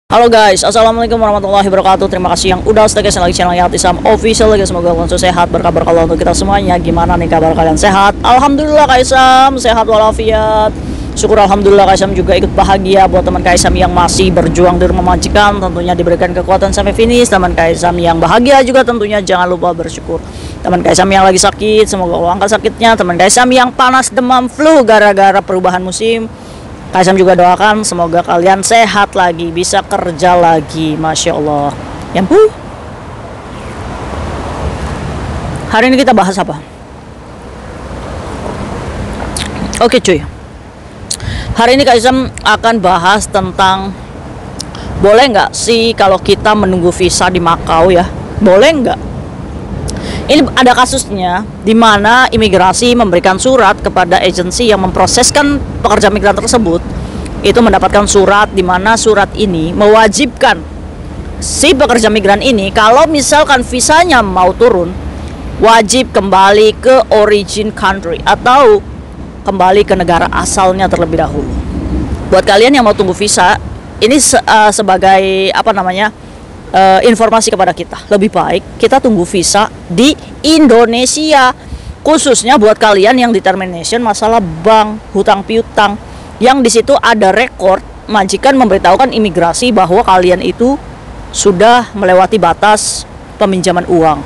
Halo guys, assalamualaikum warahmatullahi wabarakatuh. Terima kasih yang udah stay lagi channel Yati Sam Official guys. Semoga kalian sehat, berkabar kalau untuk kita semuanya. Gimana nih kabar kalian, sehat? Alhamdulillah Kaisam sehat walafiat. Syukur alhamdulillah Kaisam juga ikut bahagia buat teman Kaisam yang masih berjuang di rumah majikan, tentunya diberikan kekuatan sampai finish. Teman Kaisam yang bahagia juga tentunya jangan lupa bersyukur. Teman Kaisam yang lagi sakit, semoga Allah angkat sakitnya. Teman Kaisam yang panas, demam, flu gara-gara perubahan musim, Kaisam juga doakan semoga kalian sehat lagi, bisa kerja lagi, Masya Allah. Ya ampun. Hari ini kita bahas apa? Oke cuy, hari ini Kaisam akan bahas tentang boleh nggak sih kalau kita menunggu visa di Makau ya? Boleh nggak? Ini ada kasusnya di mana imigrasi memberikan surat kepada agensi yang memproseskan pekerja migran tersebut. Itu mendapatkan surat di mana surat ini mewajibkan si pekerja migran ini kalau misalkan visanya mau turun, wajib kembali ke origin country atau kembali ke negara asalnya terlebih dahulu. Buat kalian yang mau tunggu visa, ini sebagai apa namanya? Informasi kepada kita, lebih baik kita tunggu visa di Indonesia, khususnya buat kalian yang determination masalah bank, hutang piutang, yang di situ ada rekor majikan memberitahukan imigrasi bahwa kalian itu sudah melewati batas peminjaman uang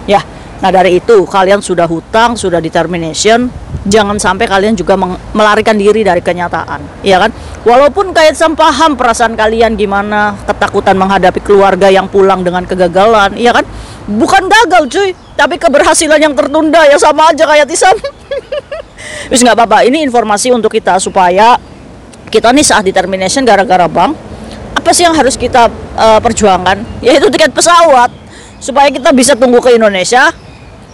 ya. Nah dari itu kalian sudah hutang, sudah determination, jangan sampai kalian juga melarikan diri dari kenyataan, ya kan? Walaupun Kaisam paham perasaan kalian gimana, ketakutan menghadapi keluarga yang pulang dengan kegagalan, ya kan? Bukan gagal cuy, tapi keberhasilan yang tertunda, ya sama aja kayak Tisam. Wis nggak apa-apa, ini informasi untuk kita supaya kita nih saat determination gara-gara bank, apa sih yang harus kita perjuangkan? Yaitu tiket pesawat, supaya kita bisa tunggu ke Indonesia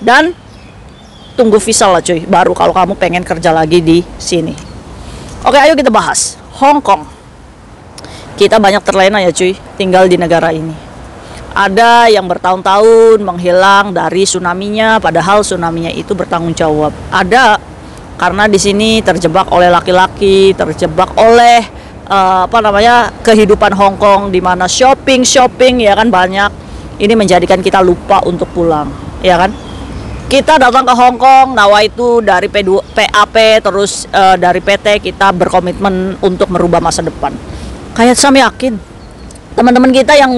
dan tunggu visa lah cuy, baru kalau kamu pengen kerja lagi di sini. Oke, ayo kita bahas Hong Kong. Kita banyak terlena ya cuy, tinggal di negara ini. Ada yang bertahun-tahun menghilang dari tsunami-nya, padahal tsunami-nya itu bertanggung jawab. Ada karena di sini terjebak oleh laki-laki, terjebak oleh apa namanya, kehidupan Hong Kong di mana shopping ya kan banyak. Ini menjadikan kita lupa untuk pulang, ya kan? Kita datang ke Hong Kong, nawaitu dari PAP terus dari PT kita berkomitmen untuk merubah masa depan. Kayak Sam yakin teman-teman kita yang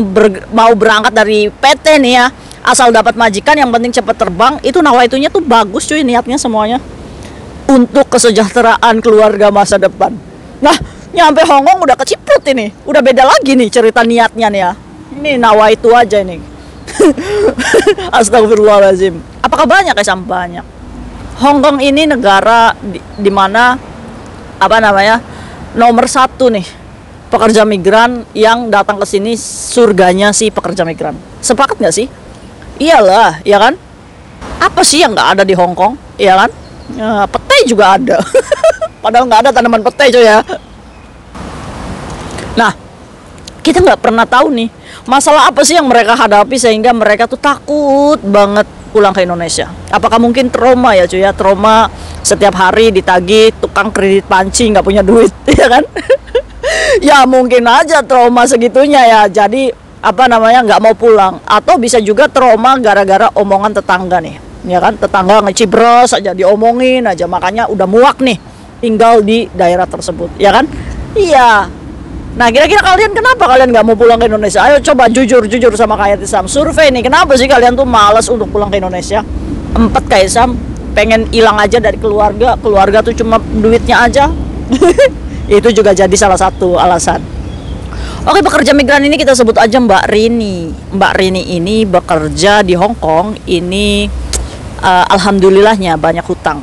mau berangkat dari PT nih ya, asal dapat majikan yang penting cepat terbang, itu nawaitunya tuh bagus cuy, niatnya semuanya untuk kesejahteraan keluarga masa depan. Nah, nyampe Hong Kong udah keciprut ini, udah beda lagi nih cerita niatnya nih ya. Ini nawaitu aja nih. Astagfirullahaladzim. Apakah banyak ya? Banyak. Hong Kong ini negara di mana apa namanya, nomor satu nih pekerja migran yang datang ke sini, surganya si pekerja migran. Sepakat nggak sih? Iyalah, ya kan? Apa sih yang nggak ada di Hong Kong? Ya kan? Petai juga ada. Padahal nggak ada tanaman petai coy ya. Nah, kita nggak pernah tahu nih masalah apa sih yang mereka hadapi sehingga mereka tuh takut banget pulang ke Indonesia. Apakah mungkin trauma ya cuy ya, trauma setiap hari ditagih tukang kredit panci nggak punya duit, ya kan? Ya mungkin aja trauma segitunya ya, jadi apa namanya, nggak mau pulang. Atau bisa juga trauma gara-gara omongan tetangga nih, ya kan? Tetangga ngecibros aja, diomongin aja, makanya udah muak nih tinggal di daerah tersebut, ya kan? Iya. Nah kira-kira kalian kenapa kalian nggak mau pulang ke Indonesia? Ayo coba jujur sama Kaisam, survei nih, kenapa sih kalian tuh malas untuk pulang ke Indonesia? 4 Kaisam pengen hilang aja dari keluarga tuh cuma duitnya aja. Itu juga jadi salah satu alasan. Oke, pekerja migran ini kita sebut aja Mbak Rini. Mbak Rini ini bekerja di Hong Kong, ini alhamdulillahnya banyak hutang.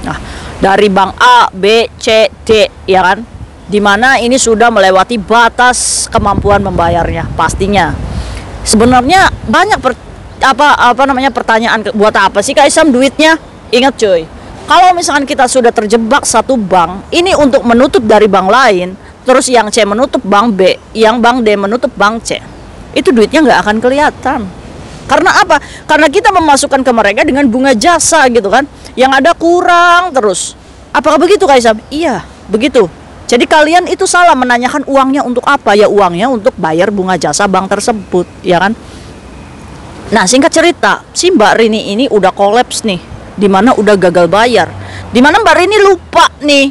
Nah dari bank A, B, C, D, ya kan? Dimana ini sudah melewati batas kemampuan membayarnya pastinya. Sebenarnya banyak pertanyaan, buat apa sih Kaisam duitnya? Ingat cuy, kalau misalkan kita sudah terjebak satu bank, ini untuk menutup dari bank lain, terus yang C menutup bank B, yang bank D menutup bank C, itu duitnya nggak akan kelihatan. Karena apa? Karena kita memasukkan ke mereka dengan bunga jasa gitu kan, yang ada kurang terus. Apakah begitu Kaisam? Iya, begitu. Jadi kalian itu salah menanyakan uangnya untuk apa. Ya uangnya untuk bayar bunga jasa bank tersebut, ya kan. Nah singkat cerita, si Mbak Rini ini udah kolaps nih, dimana udah gagal bayar, dimana Mbak Rini lupa nih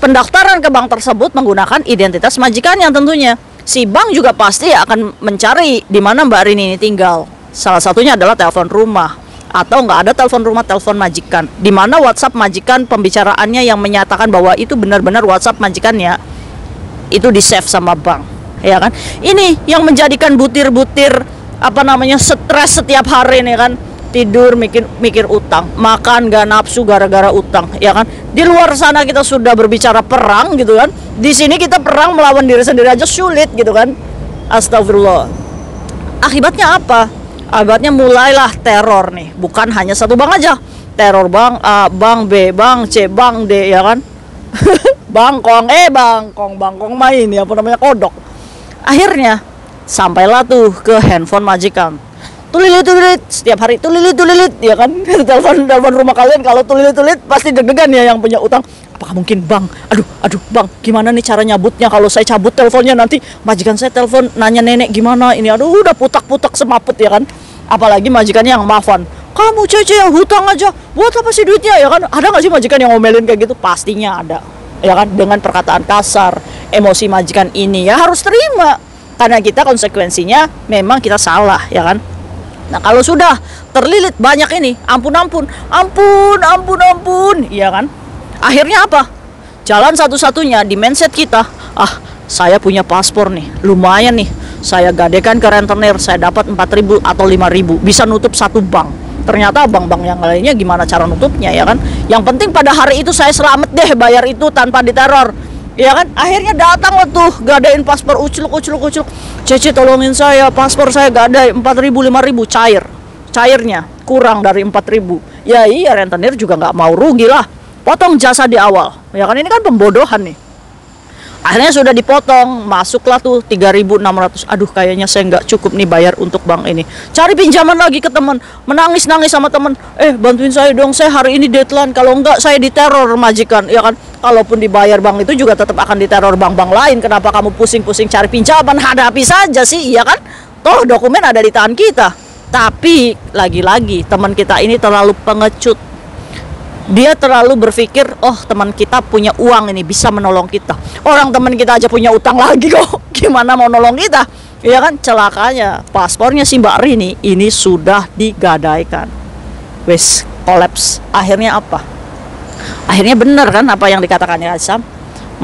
pendaftaran ke bank tersebut menggunakan identitas majikannya. Tentunya si bank juga pasti akan mencari di mana Mbak Rini ini tinggal. Salah satunya adalah telepon rumah, atau nggak ada telepon rumah, telepon majikan, di mana WhatsApp majikan pembicaraannya yang menyatakan bahwa itu benar-benar WhatsApp majikannya itu di save sama bank, ya kan. Ini yang menjadikan butir-butir stres setiap hari nih kan. Tidur mikir utang, makan gak nafsu gara-gara utang, ya kan. Di luar sana kita sudah berbicara perang gitu kan, di sini kita perang melawan diri sendiri aja sulit gitu kan. Astagfirullah. Akibatnya apa? Akibatnya mulailah teror nih, bukan hanya satu bank aja, teror bank A, bank B, bank C, bank D, ya kan. Bangkong main ya, kodok. Akhirnya sampailah tuh ke handphone majikan. Tulilit setiap hari, tulilit ya kan. telepon rumah kalian kalau tulilit pasti deg-degan ya yang punya utang. Apakah mungkin bang? Aduh bang, gimana nih cara nyabutnya? Kalau saya cabut teleponnya nanti majikan saya telepon nanya nenek gimana ini. Aduh udah putak semaput ya kan. Apalagi majikannya yang maafan. Kamu Cece yang hutang aja, buat apa sih duitnya, ya kan? Ada nggak sih majikan yang ngomelin kayak gitu? Pastinya ada, ya kan. Dengan perkataan kasar, emosi majikan ini ya harus terima, karena kita konsekuensinya memang kita salah, ya kan. Nah kalau sudah terlilit banyak ini, ampun, iya kan. Akhirnya apa? Jalan satu-satunya di mindset kita, saya punya paspor nih, lumayan nih, saya gadekan ke rentenir, saya dapat 4.000 atau 5.000, bisa nutup satu bank. Ternyata bank-bank yang lainnya gimana cara nutupnya, ya kan. Yang penting pada hari itu saya selamat deh bayar itu tanpa diteror, ya kan. Akhirnya datang tuh gadein paspor, ucluk. Cece tolongin saya, paspor saya gadai 4.000 5.000, cairnya kurang dari 4.000. Ya iya, rentenir juga nggak mau rugi lah, potong jasa di awal, ya kan. Ini kan pembodohan nih. Akhirnya sudah dipotong, masuklah tuh 3.600. Aduh kayaknya saya nggak cukup nih bayar untuk bank ini. Cari pinjaman lagi ke teman, menangis sama teman. Bantuin saya dong, saya hari ini deadline, kalau enggak saya diteror majikan, ya kan. Kalaupun dibayar bank itu juga tetap akan diteror bank-bank lain. Kenapa kamu pusing-pusing cari pinjaman? Hadapi saja sih, ya kan. Toh dokumen ada di tangan kita. Tapi lagi-lagi teman kita ini terlalu pengecut. Dia terlalu berpikir, teman kita punya uang ini bisa menolong kita. Orang teman kita aja punya utang lagi kok, gimana mau nolong kita? Ya kan, celakanya paspornya si Mbak Rini ini sudah digadaikan. Wes, kolaps. Akhirnya apa? Akhirnya bener kan apa yang dikatakannya Asam.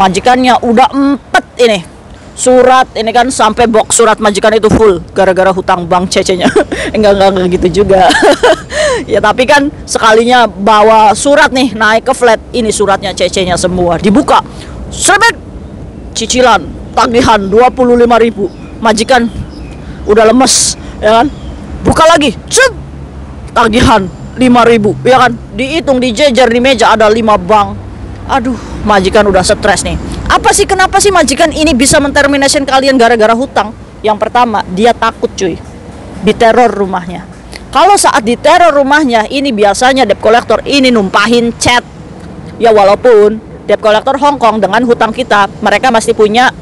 Majikannya udah empet ini surat ini kan, sampai box surat majikan itu full gara-gara hutang bank Cece-nya. enggak gitu juga. Ya tapi kan sekalinya bawa surat nih naik ke flat, ini suratnya Cece-nya semua dibuka, sebet cicilan tagihan 25.000. Majikan udah lemes, ya kan. Buka lagi, tagihan 5.000, ya kan. Dihitung, dijejer di meja ada 5 bank. Aduh, majikan udah stres nih. Kenapa sih majikan ini bisa mentermination kalian gara-gara hutang? Yang pertama, dia takut cuy, diteror rumahnya. Kalau saat diteror rumahnya, ini biasanya debt collector ini numpahin chat. Ya walaupun debt collector Hong Kong dengan hutang kita, mereka masih punya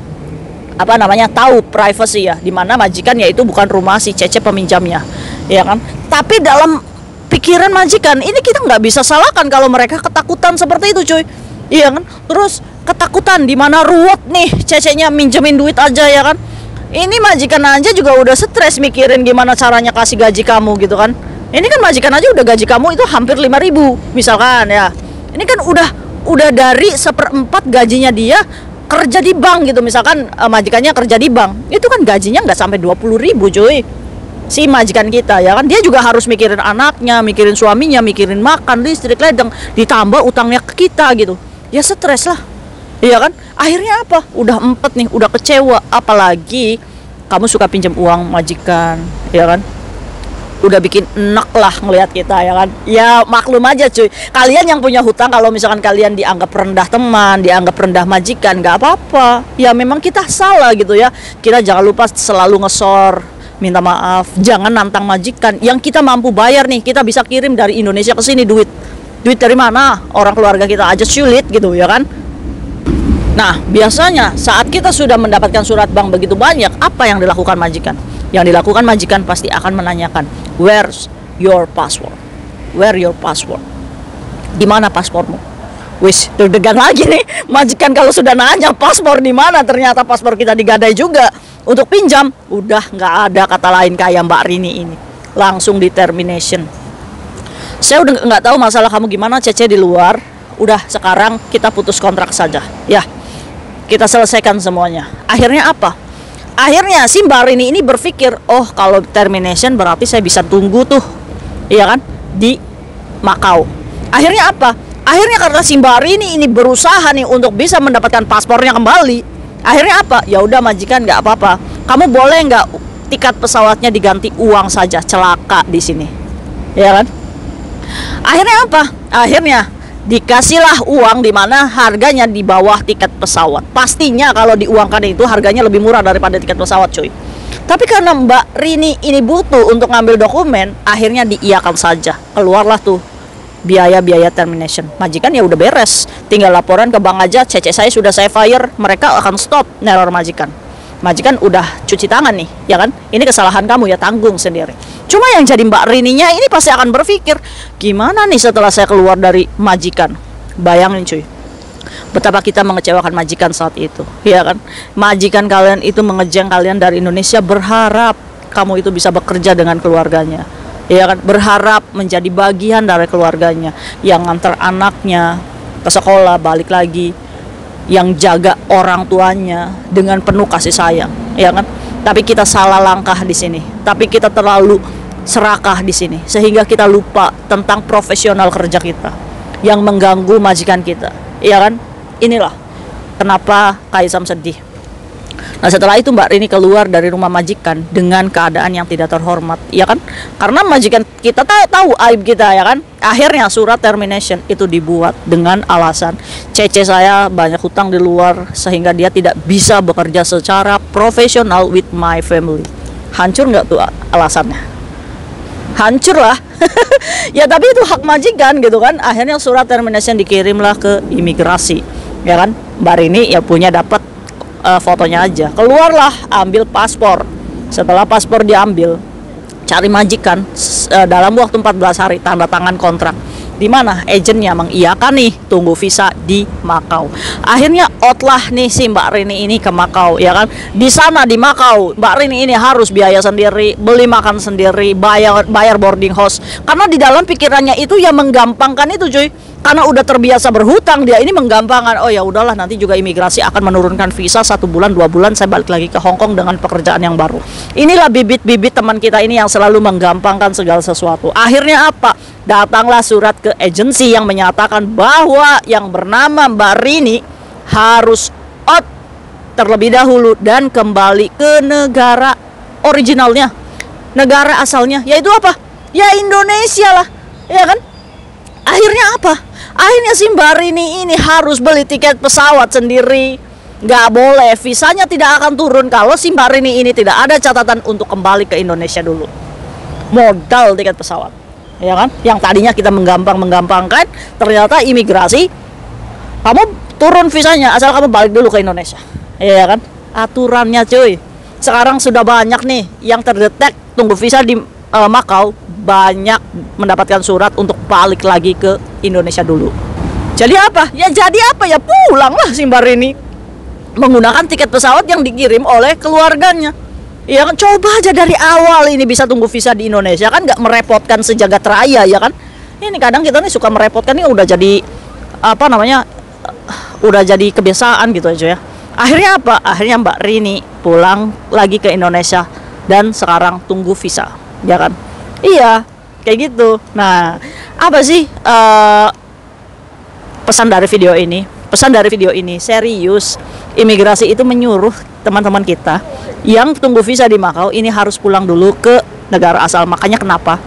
tahu privacy ya, dimana majikan yaitu bukan rumah si Cece peminjamnya, ya kan. Tapi dalam pikiran majikan ini kita nggak bisa salahkan kalau mereka ketakutan seperti itu cuy, iya kan. Terus ketakutan dimana ruwet nih Cece-nya minjemin duit aja, ya kan. Ini majikan aja juga udah stres mikirin gimana caranya kasih gaji kamu gitu kan. Ini kan majikan aja udah gaji kamu itu hampir 5.000 misalkan ya. Ini kan udah dari 1/4 gajinya dia kerja di bank gitu. Misalkan majikannya kerja di bank, itu kan gajinya nggak sampai 20.000 cuy. Si majikan kita, ya kan, dia juga harus mikirin anaknya, mikirin suaminya, mikirin makan, listrik, ledeng, ditambah utangnya ke kita gitu. Ya stres lah, iya kan. Akhirnya apa? Udah empet nih, udah kecewa. Apalagi kamu suka pinjam uang majikan, ya kan. Udah bikin enak lah ngelihat kita, ya kan. Ya maklum aja cuy, kalian yang punya hutang, kalau misalkan kalian dianggap rendah teman, dianggap rendah majikan, nggak apa-apa. Ya memang kita salah gitu ya. Kita jangan lupa selalu ngesor, minta maaf, jangan nantang majikan. Yang kita mampu bayar nih, kita bisa kirim dari Indonesia ke sini duit dari mana? Orang keluarga kita aja sulit gitu, ya kan. Nah, biasanya saat kita sudah mendapatkan surat bank begitu banyak, apa yang dilakukan majikan? Yang dilakukan majikan pasti akan menanyakan, where's your password? Where your password? Di mana paspormu? Wis, deg-degan lagi nih. Majikan kalau sudah nanya paspor di mana, ternyata paspor kita digadai juga untuk pinjam. Udah nggak ada kata lain kayak Mbak Rini ini. Langsung di termination. Saya udah nggak tahu masalah kamu gimana, Cece di luar. Udah, sekarang kita putus kontrak saja. Ya, kita selesaikan semuanya. Akhirnya apa? Akhirnya si Mbak Rini ini berpikir, oh kalau termination berarti saya bisa tunggu tuh, iya kan, di Makau. Akhirnya apa? Akhirnya karena si Mbak Rini ini berusaha nih untuk bisa mendapatkan paspornya kembali. Akhirnya apa? Ya udah majikan, nggak apa-apa. Kamu boleh nggak tiket pesawatnya diganti uang saja, celaka di sini, ya kan? Akhirnya apa? Akhirnya dikasihlah uang di mana harganya di bawah tiket pesawat. Pastinya kalau diuangkan itu harganya lebih murah daripada tiket pesawat, cuy. Tapi karena Mbak Rini ini butuh untuk ngambil dokumen, akhirnya diiyakan saja. Keluarlah tuh biaya-biaya termination. Majikan ya udah beres, tinggal laporan ke bank aja, Cece saya sudah saya fire, mereka akan stop neror majikan. Majikan udah cuci tangan nih, ya kan? Ini kesalahan kamu ya, tanggung sendiri. Cuma yang jadi Mbak Rininya ini pasti akan berpikir, gimana nih setelah saya keluar dari majikan? Bayangin cuy, betapa kita mengecewakan majikan saat itu, ya kan? Majikan kalian itu mengejeng kalian dari Indonesia, berharap kamu itu bisa bekerja dengan keluarganya, ya kan? Berharap menjadi bagian dari keluarganya, yang nganter anaknya ke sekolah, balik lagi, yang jaga orang tuanya dengan penuh kasih sayang, ya kan? Tapi kita salah langkah di sini. Tapi kita terlalu serakah di sini sehingga kita lupa tentang profesional kerja kita yang mengganggu majikan kita, ya kan? Inilah kenapa Kaisam sedih. Nah, setelah itu Mbak Rini keluar dari rumah majikan dengan keadaan yang tidak terhormat, ya kan? Karena majikan kita tahu aib kita, ya kan? Akhirnya surat termination itu dibuat dengan alasan Cece saya banyak hutang di luar sehingga dia tidak bisa bekerja secara profesional with my family. Hancur nggak tuh alasannya? Hancur lah. Ya tapi itu hak majikan gitu kan. Akhirnya surat termination dikirimlah ke imigrasi, ya kan? Mbak Rini ya punya dapat fotonya aja. Keluarlah, ambil paspor. Setelah paspor diambil, cari majikan dalam waktu 14 hari tanda tangan kontrak. Di mana agennya mengiyakan nih tunggu visa di Makau. Akhirnya outlah nih si Mbak Rini ini ke Makau, ya kan? Di sana di Makau Mbak Rini ini harus biaya sendiri, beli makan sendiri, bayar boarding house. Karena di dalam pikirannya itu ya menggampangkan itu, cuy. Karena udah terbiasa berhutang, dia ini menggampangkan. Oh ya udahlah, nanti juga imigrasi akan menurunkan visa 1 bulan 2 bulan saya balik lagi ke Hong Kong dengan pekerjaan yang baru. Inilah bibit-bibit teman kita ini yang selalu menggampangkan segala sesuatu. Akhirnya apa? Datanglah surat ke agensi yang menyatakan bahwa yang bernama Mbak Rini harus out terlebih dahulu dan kembali ke negara originalnya, negara asalnya, yaitu apa? Ya Indonesia lah, ya kan? Akhirnya apa? Akhirnya si Mbak Rini ini harus beli tiket pesawat sendiri. Nggak boleh, visanya tidak akan turun kalau si Mbak Rini ini tidak ada catatan untuk kembali ke Indonesia dulu. Modal tiket pesawat, ya kan? Yang tadinya kita menggampangkan, ternyata imigrasi, kamu turun visanya asal kamu balik dulu ke Indonesia, ya kan? Aturannya cuy. Sekarang sudah banyak nih yang terdetek tunggu visa di Makau, banyak mendapatkan surat untuk balik lagi ke Indonesia dulu. Jadi apa? Ya jadi apa? Ya pulanglah si Mbak Rini menggunakan tiket pesawat yang dikirim oleh keluarganya. Ya kan, coba aja dari awal ini bisa tunggu visa di Indonesia, kan nggak merepotkan sejagat raya, ya kan? Ini kadang kita nih suka merepotkan, nih udah jadi apa namanya, udah jadi kebiasaan gitu aja ya. Akhirnya apa? Akhirnya Mbak Rini pulang lagi ke Indonesia dan sekarang tunggu visa, ya kan? Iya, kayak gitu. Nah, apa sih pesan dari video ini? Pesan dari video ini serius, imigrasi itu menyuruh teman-teman kita yang tunggu visa di Makau ini harus pulang dulu ke negara asal. Makanya kenapa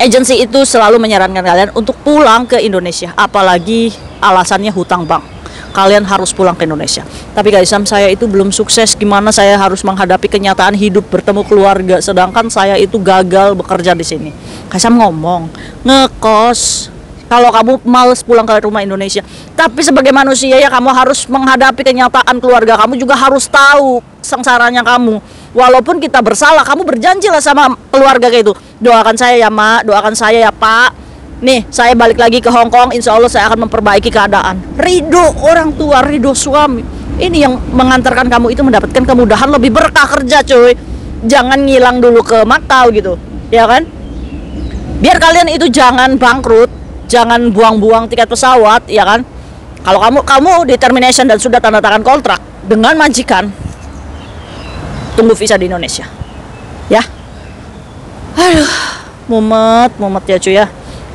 agensi itu selalu menyarankan kalian untuk pulang ke Indonesia, apalagi alasannya hutang bank. Kalian harus pulang ke Indonesia. Tapi guys, saya itu belum sukses. Gimana saya harus menghadapi kenyataan hidup bertemu keluarga, sedangkan saya itu gagal bekerja di sini. Kaisam ngomong, ngekos kalau kamu males pulang ke rumah Indonesia. Tapi sebagai manusia ya, kamu harus menghadapi kenyataan. Keluarga kamu juga harus tahu sengsaranya kamu. Walaupun kita bersalah, kamu berjanjilah sama keluarga kayak itu. Doakan saya ya Mak, doakan saya ya Pak. Nih, saya balik lagi ke Hong Kong, insya Allah saya akan memperbaiki keadaan. Ridho orang tua, ridho suami, ini yang mengantarkan kamu itu mendapatkan kemudahan, lebih berkah kerja cuy. Jangan ngilang dulu ke Macau gitu, ya kan? Biar kalian itu jangan bangkrut, jangan buang-buang tiket pesawat, ya kan? Kalau kamu determination dan sudah tanda tangan kontrak dengan majikan, tunggu visa di Indonesia, ya. Aduh, mumet ya cuy ya.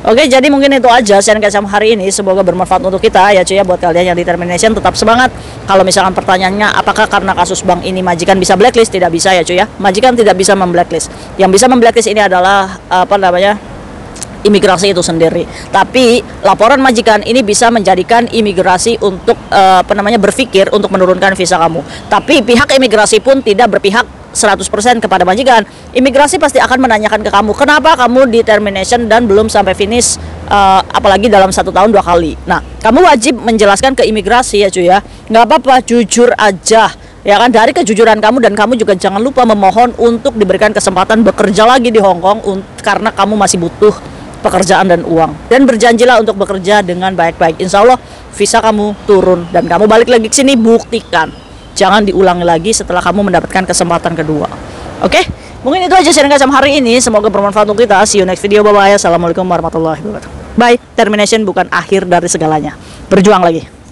Oke, jadi mungkin itu aja sharing sama hari ini. Semoga bermanfaat untuk kita ya cuy ya. Buat kalian yang determination, tetap semangat. Kalau misalkan pertanyaannya apakah karena kasus bank ini majikan bisa blacklist, tidak bisa ya cuy ya. Majikan tidak bisa memblacklist. Yang bisa memblacklist ini adalah imigrasi itu sendiri. Tapi laporan majikan ini bisa menjadikan imigrasi untuk berpikir untuk menurunkan visa kamu. Tapi pihak imigrasi pun tidak berpihak 100% kepada majikan. Imigrasi pasti akan menanyakan ke kamu, kenapa kamu determination dan belum sampai finish, apalagi dalam 1 tahun 2 kali. Nah, kamu wajib menjelaskan ke imigrasi ya cuy ya. Nggak apa-apa, jujur aja. Ya kan, dari kejujuran kamu, dan kamu juga jangan lupa memohon untuk diberikan kesempatan bekerja lagi di Hong Kong karena kamu masih butuh pekerjaan dan uang. Dan berjanjilah untuk bekerja dengan baik-baik. Insya Allah visa kamu turun dan kamu balik lagi ke sini, buktikan. Jangan diulangi lagi setelah kamu mendapatkan kesempatan kedua. Oke? Mungkin itu aja sharing sama hari ini. Semoga bermanfaat untuk kita. See you next video. Bye-bye. Assalamualaikum warahmatullahi wabarakatuh. Bye. Termination bukan akhir dari segalanya. Berjuang lagi.